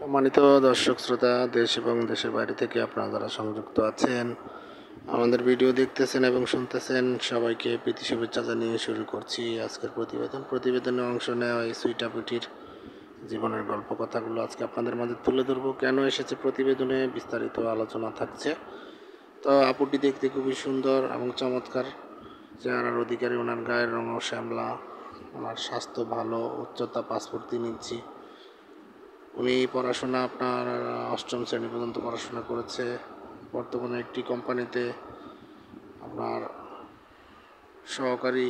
সম্মানিত দর্শক শ্রোতা, দেশ এবং দেশের বাইরে থেকে আপনারা যারা সংযুক্ত আছেন, আমাদের ভিডিও দেখতেছেন এবং শুনতেছেন, সবাইকে প্রীতি শুভেচ্ছা জানিয়ে শুরু করছি আজকের প্রতিবেদনে অংশ নেওয়া এই সুইট আপুটির জীবনের গল্প কথাগুলো আজকে আপনাদের মাঝে তুলে ধরবো। কেন এসেছে প্রতিবেদনে বিস্তারিত আলোচনা থাকছে। তো আপুটি দেখতে খুবই সুন্দর এবং চমৎকার চেহারার অধিকারী। ওনার গায়ের রঙও শ্যামলা, ওনার স্বাস্থ্য ভালো, উচ্চতা 5 ফুট 3 ইঞ্চি। উনি পড়াশোনা আপনার অষ্টম শ্রেণী পর্যন্ত পড়াশোনা করেছে। বর্তমানে একটি কোম্পানিতে আপনার সহকারী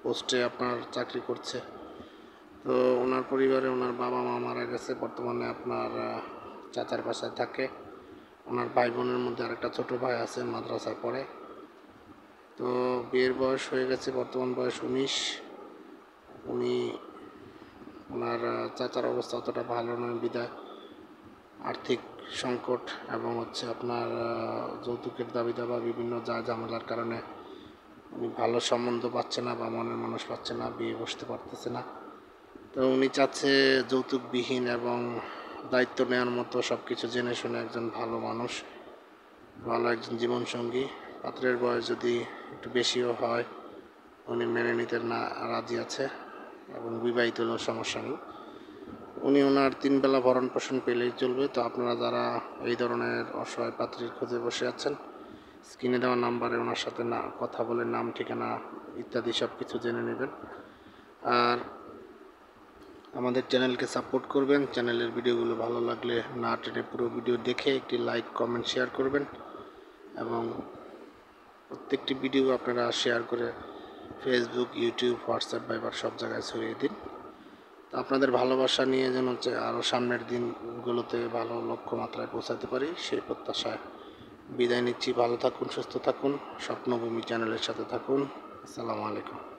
পোস্টে আপনার চাকরি করছে। তো ওনার পরিবারে ওনার বাবা মা মারা গেছে। বর্তমানে আপনার চাচার বাসায় থাকে। ওনার ভাই বোনের মধ্যে আরেকটা ছোট ভাই আছে, মাদ্রাসায় পড়ে। তো বিয়ের বয়স হয়ে গেছে, বর্তমান বয়স 19। উনি ওনার চাচার অবস্থা অতটা ভালো নয় বিধায় আর্থিক সংকট এবং আপনার যৌতুকের দাবি দাবা বিভিন্ন ঝামেলার কারণে উনি ভালো সম্বন্ধ পাচ্ছে না বা মনের মানুষ পাচ্ছে না, বিয়ে বসতে পারতেছে না। তো উনি চাচ্ছে যৌতুকবিহীন এবং দায়িত্ব নেওয়ার মতো সব কিছু জেনে শুনে একজন ভালো মানুষ, ভালো একজন জীবনসঙ্গী। পাত্রের বয়স যদি একটু বেশিও হয় উনি মেনে নিতে না রাজি আছে এবং বিবাহিত সমস্যা নেই। উনি ওনার 3 বেলা ভরণ পোষণ পেলেই চলবে। তো আপনারা যারা এই ধরনের অসহায় পাত্রীর খোঁজে বসে আছেন, স্ক্রিনে দেওয়া নাম্বারে ওনার সাথে কথা বলে নাম ঠিকানা ইত্যাদি সব কিছু জেনে নেবেন। আর আমাদের চ্যানেলকে সাপোর্ট করবেন। চ্যানেলের ভিডিওগুলো ভালো লাগলে না টেনে পুরো ভিডিও দেখে একটি লাইক কমেন্ট শেয়ার করবেন এবং প্রত্যেকটি ভিডিও আপনারা শেয়ার করে ফেসবুক, ইউটিউব, হোয়াটসঅ্যাপ, ভাইবার সব জায়গায় ছড়িয়ে দিন। তো আপনাদের ভালোবাসা নিয়ে যেন আরও সামনের দিনগুলোতে ভালো লক্ষ্যমাত্রায় পৌঁছাতে পারি সেই প্রত্যাশায় বিদায় নিচ্ছি। ভালো থাকুন, সুস্থ থাকুন, স্বপ্নভূমি চ্যানেলের সাথে থাকুন। আসসালামু আলাইকুম।